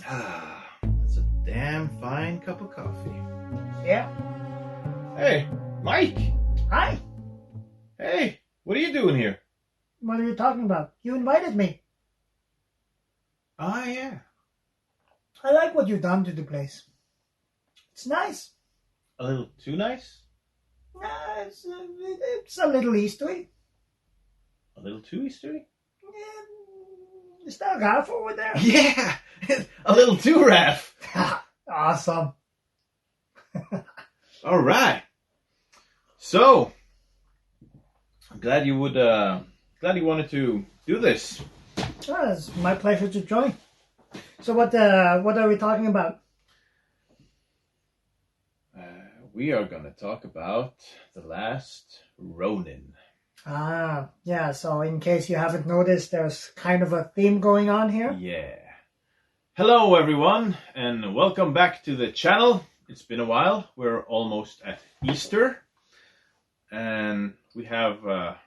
Ah, that's a damn fine cup of coffee. Yeah. Hey, Mike! Hi. Hey, what are you doing here? What are you talking about? You invited me. Ah, yeah. I like what you've done to the place. It's nice. A little too nice? It's a little Eastery. A little too Eastery? Is that Ralph over there? Yeah! A little too Raph! Awesome. All right. So, I'm glad you wanted to do this. Oh, it's my pleasure to join. So what are we talking about? We are going to talk about The Last Ronin. Yeah, so in case you haven't noticed, there's kind of a theme going on here. Yeah. Hello, everyone, and welcome back to the channel. It's been a while. We're almost at Easter, and we have A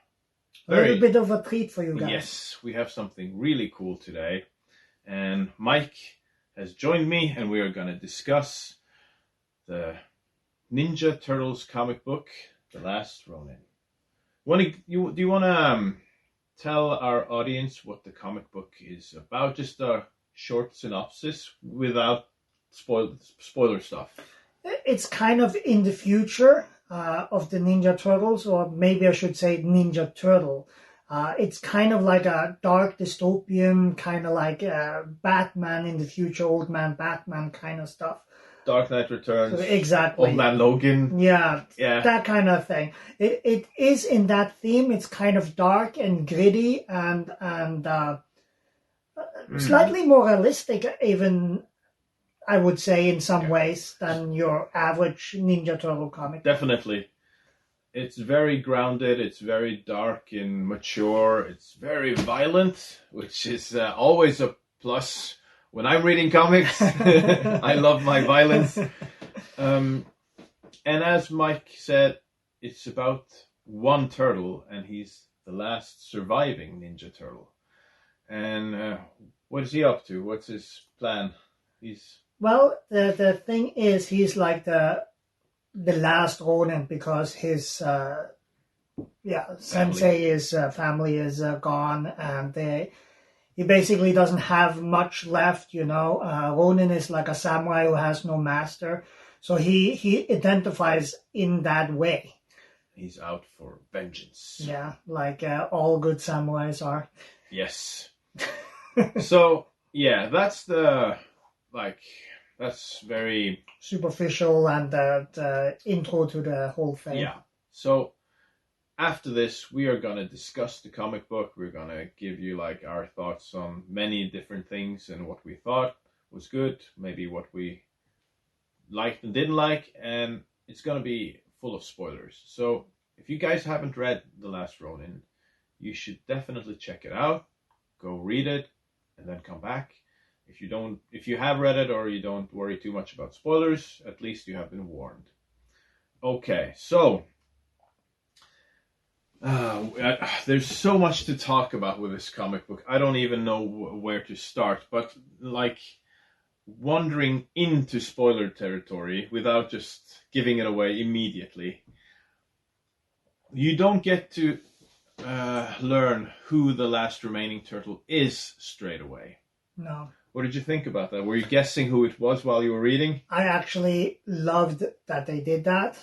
little bit of a treat for you guys. Yes, we have something really cool today, and Mike has joined me, and we are going to discuss the Ninja Turtles comic book, The Last Ronin. Do you want to tell our audience what the comic book is about? Just a short synopsis without spoiler stuff. It's kind of in the future of the Ninja Turtles, or maybe I should say Ninja Turtle. It's kind of like a dark dystopian, kind of like Batman in the future, old man Batman kind of stuff. Dark Knight Returns. So exactly. Old Man Logan. Yeah, that kind of thing. It is in that theme. It's kind of dark and gritty and slightly more realistic, even I would say in some ways, than your average Ninja Turtle comic. Definitely. It's very grounded, it's very dark and mature, it's very violent, which is always a plus when I'm reading comics. I love my violence. And as Mike said, it's about one turtle, and he's the last surviving Ninja Turtle. And what is he up to? What's his plan? Well, the thing is, he's like the last Ronin because his sensei, his family is gone, and he basically doesn't have much left. Ronin is like a samurai who has no master, so he identifies in that way. He's out for vengeance. Yeah, like all good samurais are. Yes. So yeah, that's very superficial and the intro to the whole thing. Yeah. So after this, we are gonna discuss the comic book. We're gonna give you like our thoughts on many different things and what we thought was good, maybe what we liked and didn't like, and it's gonna be full of spoilers. So if you guys haven't read The Last Ronin, you should definitely check it out. Go read it, and then come back. If you have read it or you don't worry too much about spoilers, at least you have been warned. Okay, so there's so much to talk about with this comic book. I don't even know where to start, but like wandering into spoiler territory without just giving it away immediately, you don't get to learn who the last remaining turtle is straight away. No. What did you think about that? Were you guessing who it was while you were reading? I actually loved that they did that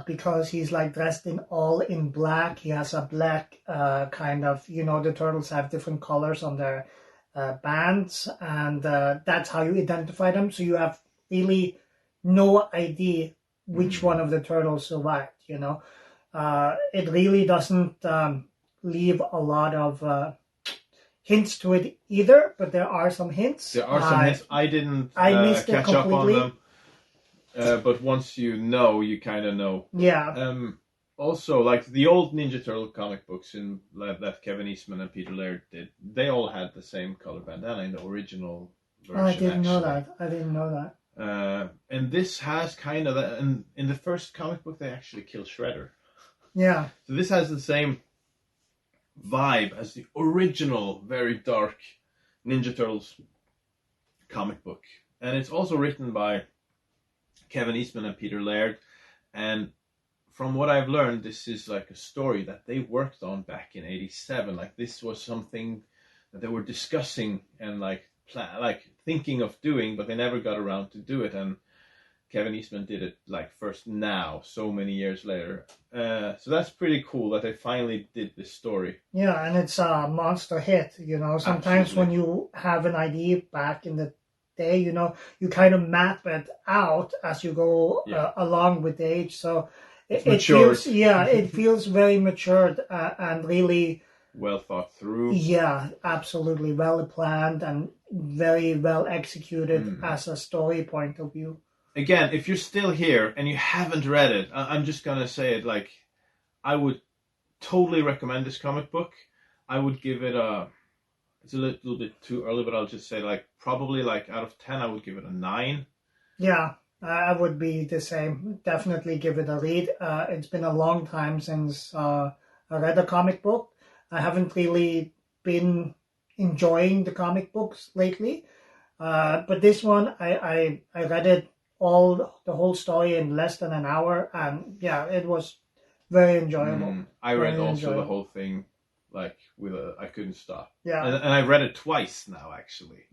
because he's like dressed all in black. He has a black kind of, the turtles have different colors on their bands, and that's how you identify them. So you have really no idea which one of the turtles survived, It really doesn't leave a lot of hints to it either, but there are some hints. There are some hints. I didn't missed catch up on them. But once you know, you kind of know. Yeah. Also, like the old Ninja Turtle comic books that Kevin Eastman and Peter Laird did, they all had the same color bandana in the original version. I didn't know that. And this has kind of that. And in the first comic book, they actually kill Shredder. Yeah. So this has the same vibe as the original, very dark Ninja Turtles comic book. And it's also written by Kevin Eastman and Peter Laird. And from what I've learned, this is like a story that they worked on back in '87. Like this was something that they were discussing and like thinking of doing, but they never got around to do it. And Kevin Eastman did it like first now, so many years later. So that's pretty cool that they finally did this story. Yeah, and it's a monster hit. You know, sometimes Absolutely. when you have an idea back in the day, you know, you kind of map it out as you go along with the age. So it feels, it feels very matured and really well thought through. Yeah, absolutely, well planned and very well executed as a story point of view. Again, if you're still here and you haven't read it, I'm just gonna say it like I would totally recommend this comic book. I would give it it's a little bit too early, but I'll just say like probably like out of 10 I would give it a 9. Yeah, I would be the same. Definitely give it a read. It's been a long time since I read a comic book. I haven't really been enjoying the comic books lately, but this one I read it the whole story in less than an hour, and yeah, it was very enjoyable. I read the whole thing like I couldn't stop. Yeah, and I read it twice now actually.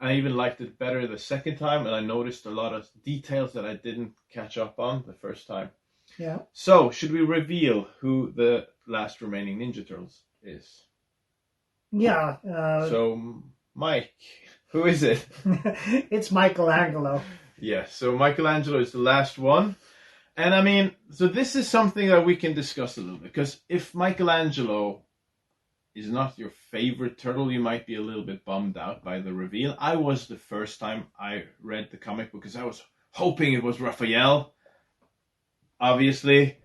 I even liked it better the second time, and I noticed a lot of details that I didn't catch up on the first time. Yeah. So, should we reveal who the last remaining Ninja Turtles is? Yeah. So, Mike, who is it? It's Michelangelo. Yeah, so Michelangelo is the last one. And I mean, so this is something that we can discuss a little bit, because if Michelangelo is not your favorite turtle, you might be a little bit bummed out by the reveal. I was the first time I read the comic book because I was hoping it was Raphael. Obviously.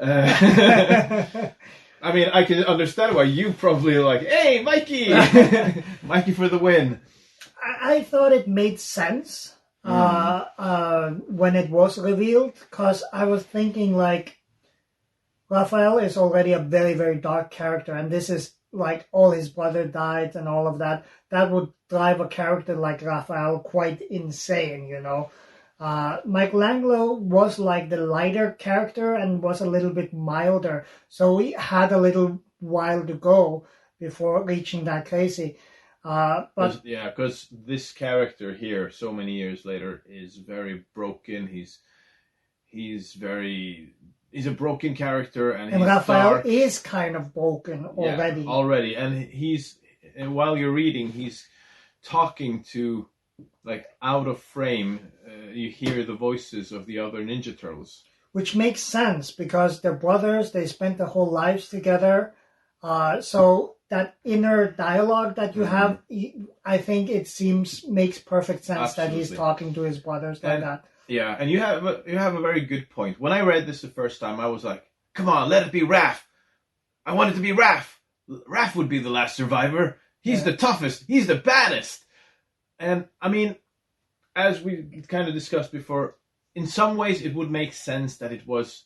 I mean, I can understand why you probably are like, hey, Mikey! Mikey for the win. I thought it made sense when it was revealed, because I was thinking like, Raphael is already a very, very dark character, and this is like all his brother died and all of that. That would drive a character like Raphael quite insane, you know. Michelangelo was like the lighter character and was a little bit milder, so he had a little while to go before reaching that crazy. But because this character here, so many years later, is very broken. He's a broken character, and Raphael dark. is kind of broken already. Yeah, already, and while you're reading, he's talking to, like, out of frame. You hear the voices of the other Ninja Turtles, which makes sense because they're brothers. They spent their whole lives together. So that inner dialogue that you have, I think makes perfect sense. Absolutely. That he's talking to his brothers like that. Yeah, and you have a very good point. When I read this the first time, I was like, come on, let it be Raph. I want it to be Raph. Raph would be the last survivor. He's the toughest. He's the baddest. And, I mean, as we kind of discussed before, in some ways it would make sense that it was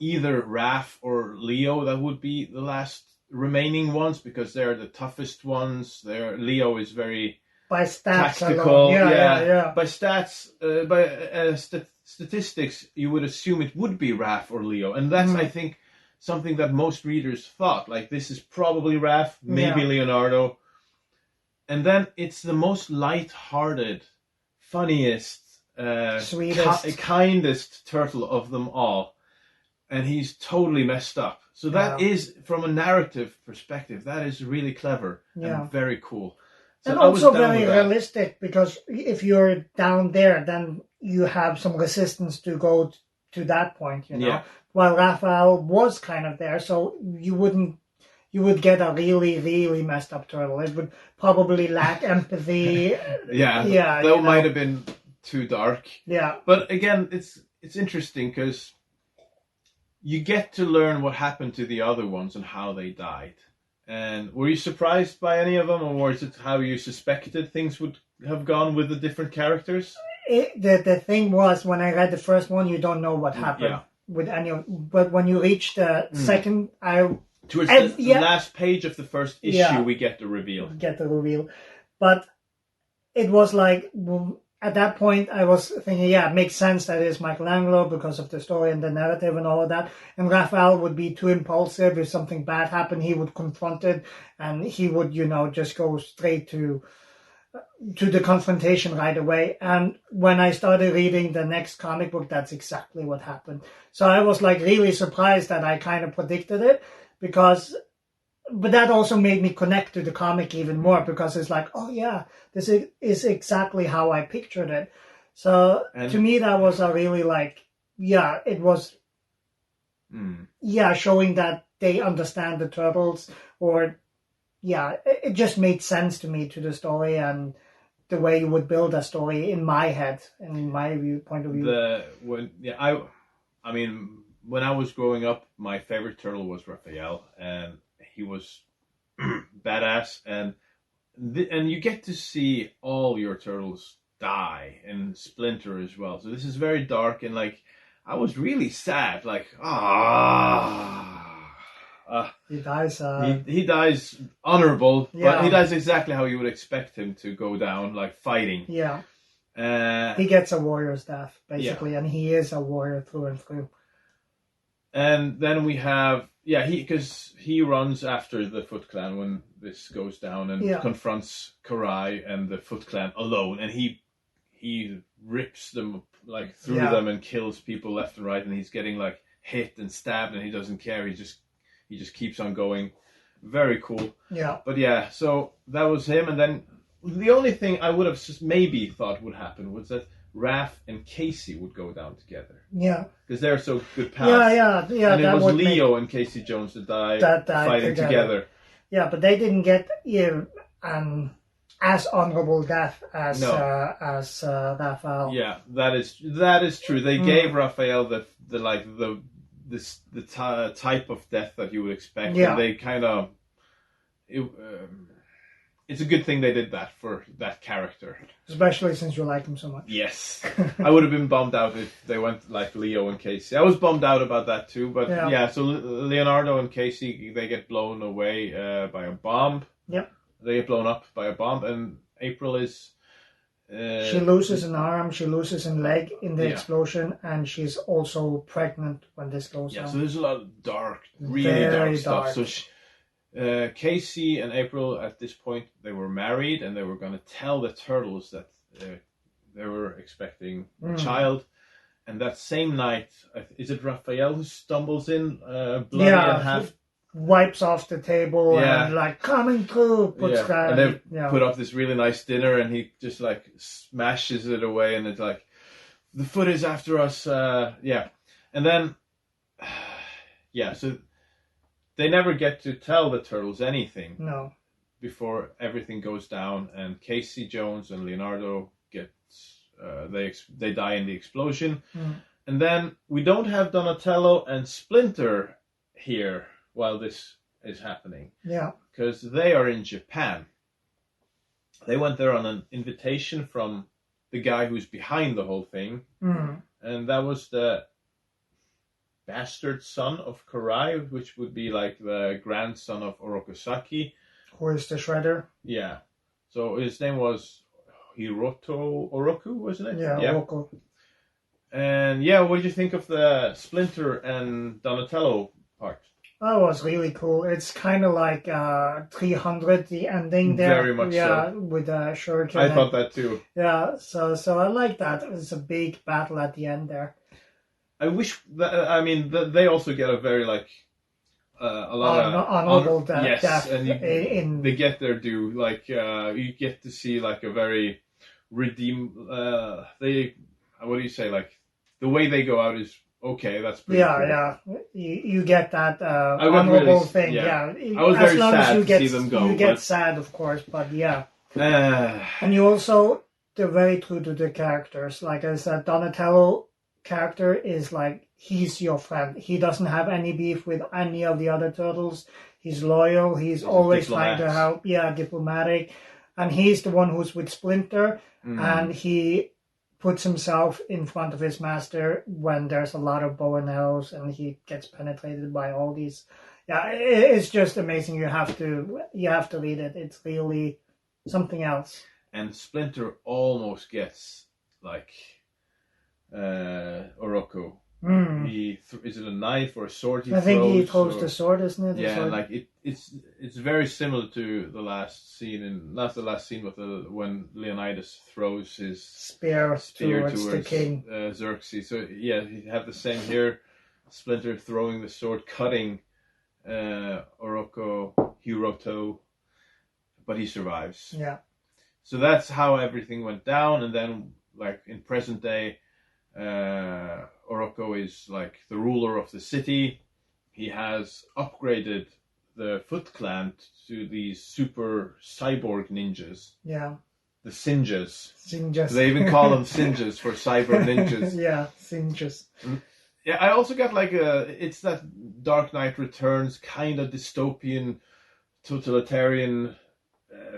either Raph or Leo that would be the last remaining ones, because they're the toughest ones. Leo is very... by stats tactical, yeah. By stats, statistics, you would assume it would be Raph or Leo, and that's I think something that most readers thought. Like, this is probably Raph, maybe Leonardo, and then it's the most light-hearted, funniest, sweetest, kindest turtle of them all, and he's totally messed up. So that is, from a narrative perspective, that is really clever and very cool. So and also very realistic, because if you're down there, then you have some resistance to go to that point, you know. Yeah. While Raphael was kind of there, so you would get a really, really messed up turtle. It would probably lack empathy. That might have been too dark. Yeah. But again, it's interesting because you get to learn what happened to the other ones and how they died. And were you surprised by any of them, or was it how you suspected things would have gone with the different characters? The thing was, when I read the first one, you don't know what happened with any of. But when you reach the second, towards the last page of the first issue, we get the reveal. But it was like, at that point, I was thinking, yeah, it makes sense that it's Michelangelo because of the story and the narrative and all of that. And Raphael would be too impulsive. If something bad happened, he would confront it, and he would, just go straight to the confrontation right away. And when I started reading the next comic book, that's exactly what happened. So I was like really surprised that I kind of predicted it, but that also made me connect to the comic even more, because it's like, oh yeah, this is exactly how I pictured it. So to me, that was a really it was, showing that they understand the turtles, or it just made sense to me, to the story and the way you would build a story in my head and in my point of view. I mean, when I was growing up, my favorite turtle was Raphael, and he was badass, and you get to see all your turtles die and splinter as well. So this is very dark, and like I was really sad, like he dies. He dies honorable, but he dies exactly how you would expect him to go down, like fighting. Yeah. He gets a warrior's death, basically, and he is a warrior through and through. And then we have, because he runs after the Foot Clan when this goes down, and confronts Karai and the Foot Clan alone, and he rips them like through them and kills people left and right, and he's getting like hit and stabbed, and he doesn't care. He just keeps on going. Very cool. Yeah. But yeah, so that was him, and then the only thing I would have just maybe thought would happen was that Raph and Casey would go down together. Yeah. Because they're so good pals. Yeah. And it was Leo and Casey Jones that died fighting together. Yeah, but they didn't get as honorable death as Raphael. Yeah, that is true. They gave Raphael the type of death that you would expect. Yeah. And they kind of it's a good thing they did that for that character. Especially since you like him so much. Yes. I would have been bummed out if they went like Leo and Casey. I was bummed out about that too, but so Leonardo and Casey, they get blown away by a bomb. Yep. They get blown up by a bomb, and April is... she loses an arm, she loses a leg in the explosion, and she's also pregnant when this goes on. Yeah, so there's a lot of dark, really dark stuff. So Casey and April, at this point, they were married, and they were going to tell the turtles that they were expecting a child. And that same night, is it Raphael who stumbles in, bloody and half... wipes off the table and like, coming through, and they put up this really nice dinner, and he just like smashes it away, and it's like, the foot is after us. And then so they never get to tell the turtles anything. No. Before everything goes down, and Casey Jones and Leonardo they die in the explosion. And then we don't have Donatello and Splinter here while this is happening. Yeah. Because they are in Japan. They went there on an invitation from the guy who's behind the whole thing. And that was the bastard son of Karai, which would be like the grandson of Orokosaki. Who is the Shredder? Yeah. So his name was Hiroto Oroku, wasn't it? Yeah, Oroku. And what did you think of the Splinter and Donatello part? That was really cool. It's kind of like 300, the ending there. Very much so. With the shuriken. I thought that too. Yeah, so I like that. It's a big battle at the end there. I wish that, they also get a very like a lot of honorable death. Yes, and they get their due. Like you get to see like a very redeem. What do you say? Like the way they go out is okay. That's pretty cool. Yeah. You get that honorable thing. Yeah. I was very sad to see them go. You get sad, of course, but yeah. And you also, they're very true to the characters. Like I said, Donatello character is like, he's your friend. He doesn't have any beef with any of the other turtles. He's loyal. He's always trying to help. Yeah, diplomatic. And he's the one who's with Splinter. And he puts himself in front of his master when there's a lot of bow and arrows, and he gets penetrated by all these. Yeah, it's just amazing. You have to read it. It's really something else. and Splinter almost gets like Oroku. Is it a knife or a sword he I throws? think he throws the sword, isn't it? Yeah, like it's very similar to the last scene not the last scene, but when Leonidas throws his spear towards the king. Xerxes. So yeah, you have the same here. Splinter throwing the sword, cutting Oroku Hiroto, but he survives. Yeah. So that's how everything went down, and then like in present day, Oroku is like the ruler of the city. He has upgraded the Foot Clan to these super cyborg ninjas. Yeah. The Sinjas. Sinjas. They even call them Sinjas for cyber ninjas. Yeah, Sinjas. Yeah, I also got like it's that Dark Knight Returns kind of dystopian, totalitarian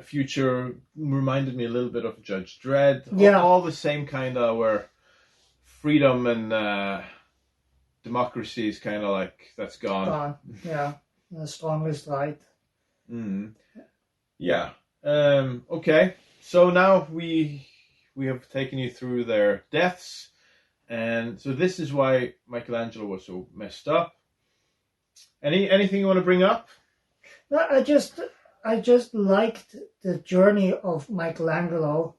future. Reminded me a little bit of Judge Dredd. Yeah. All the same kind of where freedom and democracy is kind of like that's gone. Yeah, the strongest right. Yeah. Okay. So now we have taken you through their deaths, and so this is why Michelangelo was so messed up. Anything you want to bring up? No, I just liked the journey of Michelangelo.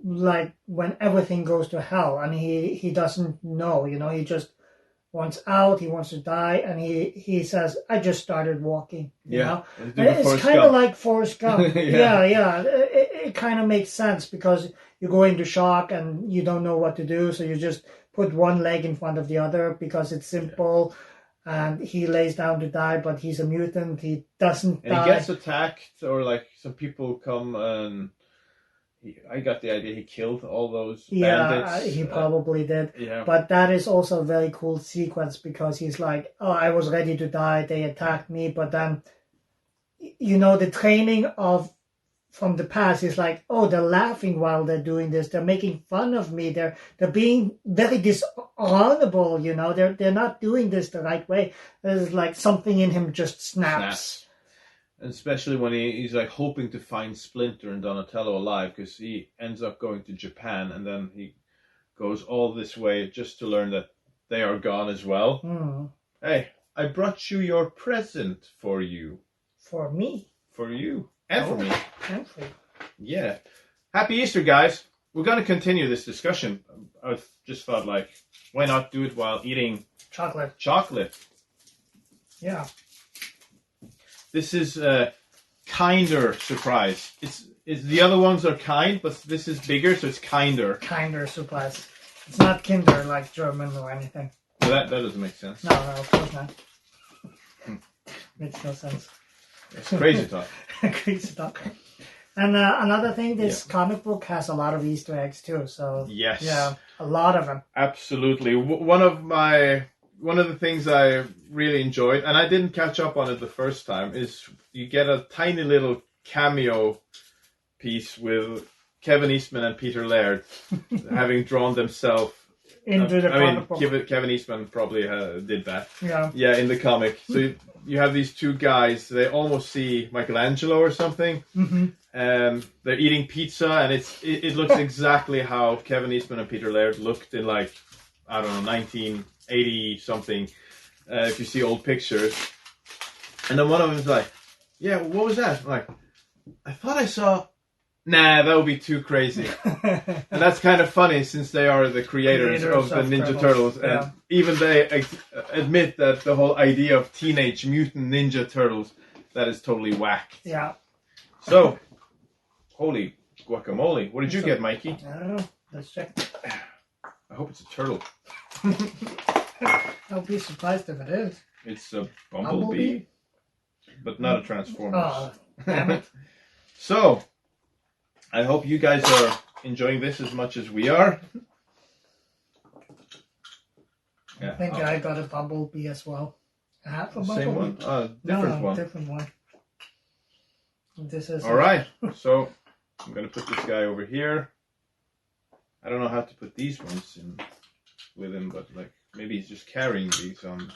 Like when everything goes to hell, and he doesn't know, he just wants out, he wants to die, and he says, I just started walking, you know? It's kind of like Forrest Gump. Yeah. It kind of makes sense because you go into shock and you don't know what to do, so you just put one leg in front of the other because it's simple. And he lays down to die, but he's a mutant. He doesn't die. And he gets attacked, or like some people come and I got the idea he killed all those bandits. Yeah, he probably did. Yeah. But that is also a very cool sequence because he's like, oh, I was ready to die. They attacked me. But then, the training from the past is like, oh, they're laughing while they're doing this. They're making fun of me. They're being very dishonorable, They're not doing this the right way. There's like something in him just snaps. And especially when he's like hoping to find Splinter and Donatello alive, because he ends up going to Japan and then he goes all this way just to learn that they are gone as well. Hey, I brought you your present for you. For me? For you. And for me. And for you. Yeah. Happy Easter, guys. We're going to continue this discussion. I just thought, like, why not do it while eating chocolate? Yeah. This is a kinder surprise. It's the other ones are kind, but this is bigger, so it's kinder. Kinder surprise. It's not Kinder like German or anything. Well, that doesn't make sense. No, of course not. Makes no sense. It's crazy talk. Crazy talk. And another thing, this comic book has a lot of Easter eggs too. So yes, yeah, a lot of them. Absolutely. One of the things I really enjoyed, and I didn't catch up on it the first time, is you get a tiny little cameo piece with Kevin Eastman and Peter Laird having drawn themselves into the comic book. Kevin Eastman probably did that. Yeah, in the comic. So you have these two guys. They almost see Michelangelo or something. They're eating pizza, and it looks exactly how Kevin Eastman and Peter Laird looked in, like, I don't know, 1980 something. If you see old pictures, and then one of them is like, "Yeah, what was that?" I'm like, I thought I saw. Nah, that would be too crazy. And that's kind of funny since they are the creators of the Ninja Turtles. And even they admit that the whole idea of Teenage Mutant Ninja Turtles, that is totally whacked. Yeah. So, holy guacamole. What did you get, Mikey? I don't know. Let's check. I hope it's a turtle. I'll be surprised if it is. It's a bumblebee? But not a Transformers. Oh, damn it. So, I hope you guys are enjoying this as much as we are. I think I got a bumblebee as well. Half a bumblebee? Same one? Different one. Different one. This is Alright, so I'm going to put this guy over here. I don't know how to put these ones in with him, but like maybe he's just carrying these on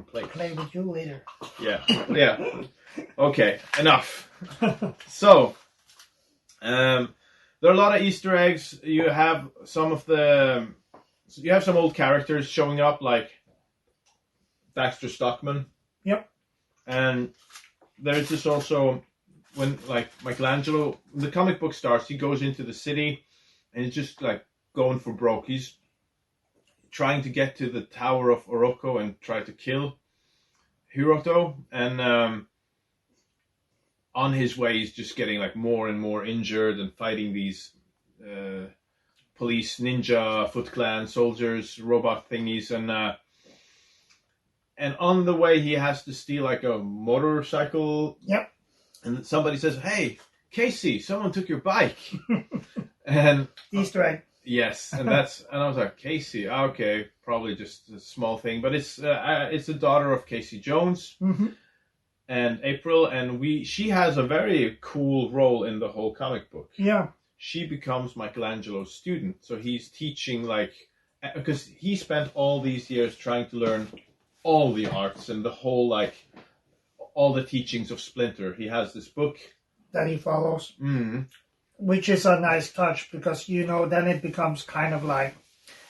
plates. Play with you later. Yeah. Okay, enough. So, There are a lot of Easter eggs. You have some old characters showing up, like Baxter Stockman. Yep. And there's this also when like Michelangelo, when the comic book starts, he goes into the city and he's just like going for broke. He's trying to get to the Tower of Oroco and try to kill Hiroto, and on his way he's just getting like more and more injured and fighting these police, ninja, Foot Clan soldiers, robot thingies, and on the way he has to steal like a motorcycle. Yep. And somebody says, "Hey, Casey, someone took your bike." And Easter egg. yes, and I was like, Casey, okay, probably just a small thing, but it's the daughter of Casey Jones and April, and she has a very cool role in the whole comic book. Yeah. She becomes Michelangelo's student, so he's teaching because he spent all these years trying to learn all the arts and the whole all the teachings of Splinter. He has this book that he follows. Mm-hmm. Which is a nice touch because, then it becomes kind of like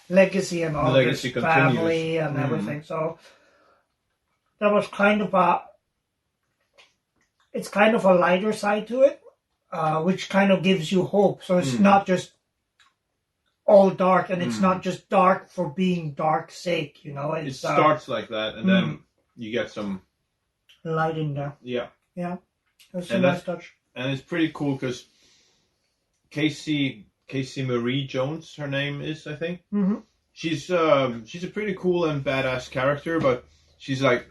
legacy and all this family and everything. So that was kind of it's kind of a lighter side to it, which kind of gives you hope. So it's not just all dark, and it's not just dark for being dark's sake, It starts like that, and then you get some light in there. Yeah. Yeah. That's a nice touch. And it's pretty cool because Casey Marie Jones, her name is, I think. Mm-hmm. She's a pretty cool and badass character, but she's like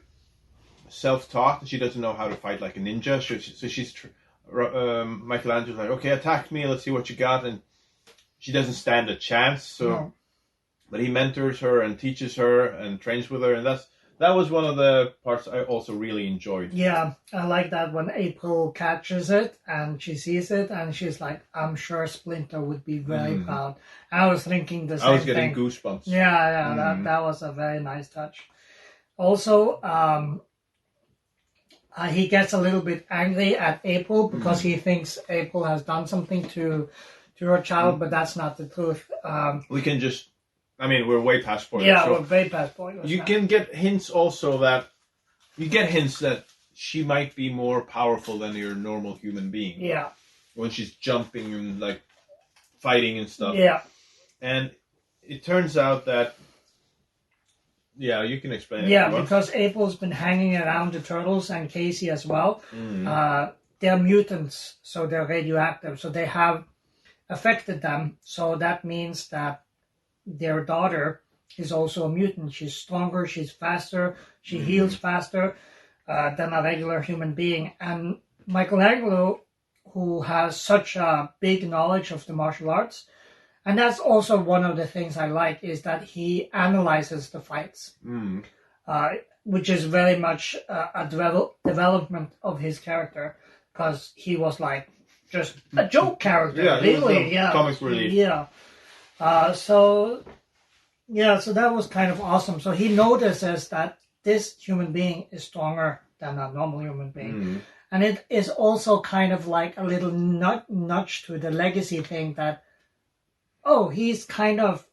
self-taught and she doesn't know how to fight like a ninja. So she's Michelangelo's like, okay, attack me, let's see what you got, and she doesn't stand a chance. So, but he mentors her and teaches her and trains with her, and that was one of the parts I also really enjoyed. Yeah, I like that when April catches it and she sees it and she's like, I'm sure Splinter would be very proud. I was thinking the same thing. I was getting goosebumps. Yeah, that was a very nice touch. Also, he gets a little bit angry at April because he thinks April has done something to her child, but that's not the truth. We can just... we're way past spoilers. Yeah, we're way past spoilers. You can get hints also that she might be more powerful than your normal human being. Yeah. When she's jumping and like fighting and stuff. Yeah. And it turns out that, you can explain it. Yeah, because April's been hanging around the turtles and Casey as well. They're mutants, so they're radioactive. So they have affected them. So that means that their daughter is also a mutant. She's stronger, she's faster, she heals faster than a regular human being. And Michelangelo, who has such a big knowledge of the martial arts, and that's also one of the things I like, is that he analyzes the fights, which is very much a development of his character, because he was like just a joke character, really. Comic relief. Yeah. So that was kind of awesome. So he notices that this human being is stronger than a normal human being. And it is also kind of like a little nudge to the legacy thing that, he's kind of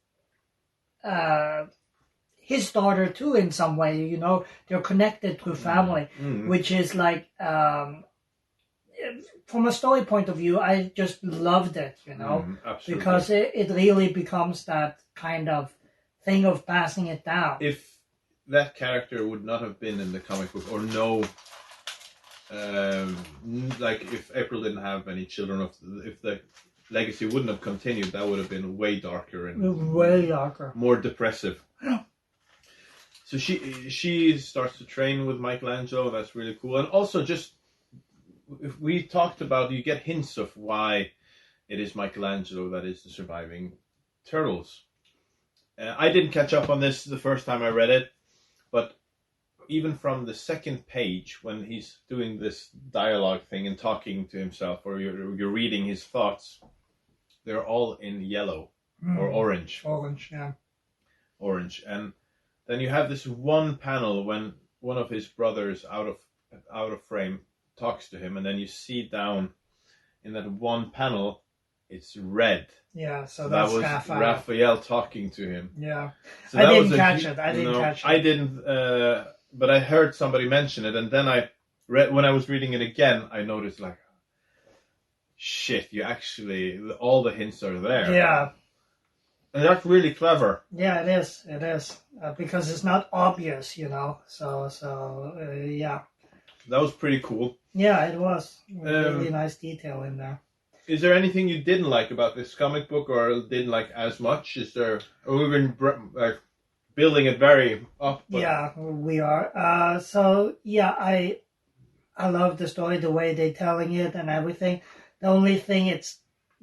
his daughter too in some way, they're connected through family, which is like, from a story point of view, I just loved it, because it really becomes that kind of thing of passing it down. If that character would not have been in the comic book, or if April didn't have any children, if the legacy wouldn't have continued, that would have been way darker and way darker, more depressive. Yeah. So she starts to train with Michelangelo. That's really cool. And also, just if we talked about, you get hints of why it is Michelangelo that is the surviving turtles. I didn't catch up on this the first time I read it, but even from the second page, when he's doing this dialogue thing and talking to himself, or you're reading his thoughts, they're all in yellow or orange. Orange, yeah. Orange. And then you have this one panel when one of his brothers out of frame talks to him, and then you see down in that one panel, it's red. Yeah, so That that's was Raphael. Raphael talking to him. Yeah, So I that didn't was catch it. I didn't catch it. I didn't, but I heard somebody mention it, and then I read when I was reading it again. I noticed like, shit, you actually all the hints are there. Yeah, and that's really clever. yeah, it is. It is because it's not obvious, you know. So yeah. That was pretty cool. Yeah, it was really nice detail in there. Is there anything you didn't like about this comic book, or didn't like as much? Is there? We've been like building it very up. But... Yeah, we are. So yeah, I love the story, the way they're telling it, and everything. The only thing it's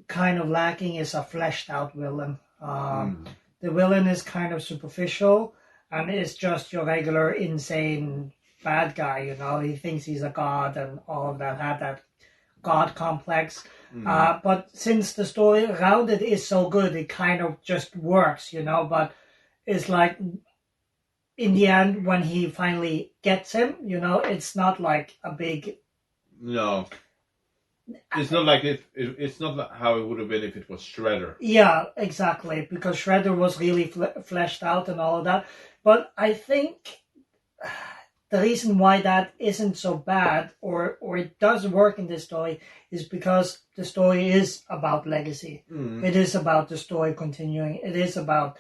kind of lacking is a fleshed out villain. The villain is kind of superficial, and it's just your regular insane bad guy. You know, he thinks he's a god and all of that. Had that god complex. But since the story around it is so good, it kind of just works, you know. But it's like in the end, when he finally gets him, you know, it's not like a big. No, it's not like it's not like how it would have been if it was Shredder. Yeah, exactly, because Shredder was really fleshed out and all of that. But I think the reason why that isn't so bad, or it does work in this story, is because the story is about legacy. It is about the story continuing. It is about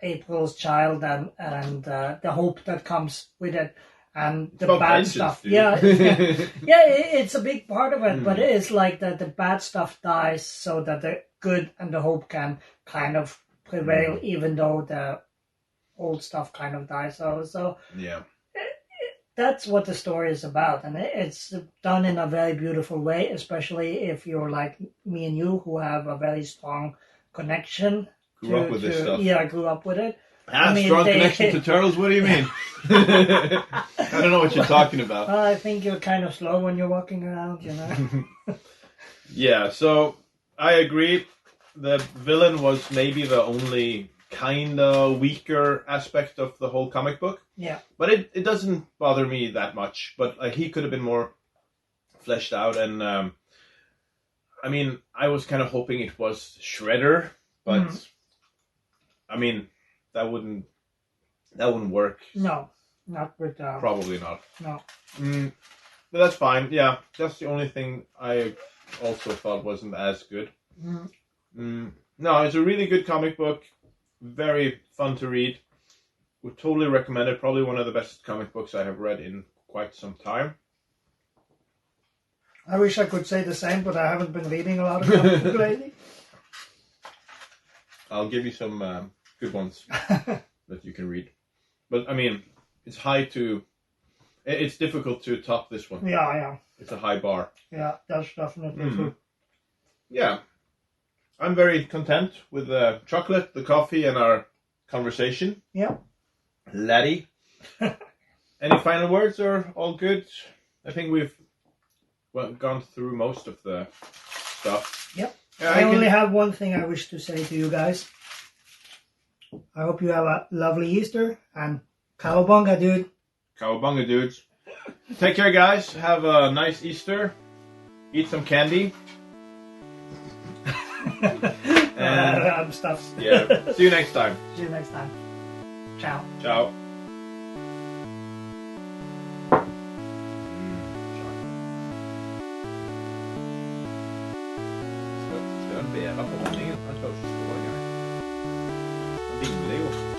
April's child and the hope that comes with it, and the bad stuff. Dude. Yeah, yeah, it's a big part of it. But it's like that the bad stuff dies so that the good and the hope can kind of prevail, even though the old stuff kind of dies. So yeah. That's what the story is about, and it's done in a very beautiful way, especially if you're like me and you, who have a very strong connection. Grew up with this stuff. Yeah, I grew up with it. I mean, strong connection to turtles? What do you mean? I don't know what you're talking about. I think you're kind of slow when you're walking around, you know. Yeah, so I agree. The villain was maybe the only kind of weaker aspect of the whole comic book. Yeah. But it doesn't bother me that much. But he could have been more fleshed out. And I mean, I was kind of hoping it was Shredder. But I mean, that wouldn't work. No, not with probably not. No. But that's fine. Yeah, that's the only thing I also thought wasn't as good. No, it's a really good comic book. Very fun to read. Would totally recommend it. Probably one of the best comic books I have read in quite some time. I wish I could say the same, but I haven't been reading a lot of comic books lately. I'll give you some good ones that you can read. But I mean, it's difficult to top this one. Yeah. It's a high bar. Yeah, that's definitely true. Yeah. I'm very content with the chocolate, the coffee, and our conversation. Yeah. Laddie. Any final words, or all good? I think we've gone through most of the stuff. Yep. I only have one thing I wish to say to you guys. I hope you have a lovely Easter, and cowabunga, dude. Cowabunga, dudes. Take care, guys. Have a nice Easter. Eat some candy. And I'm stuffed. Yeah. See you next time. See you next time. Ciao. Ciao. Ska den bära på ordningen? Han tar så stora grejer. Den vinglar ju.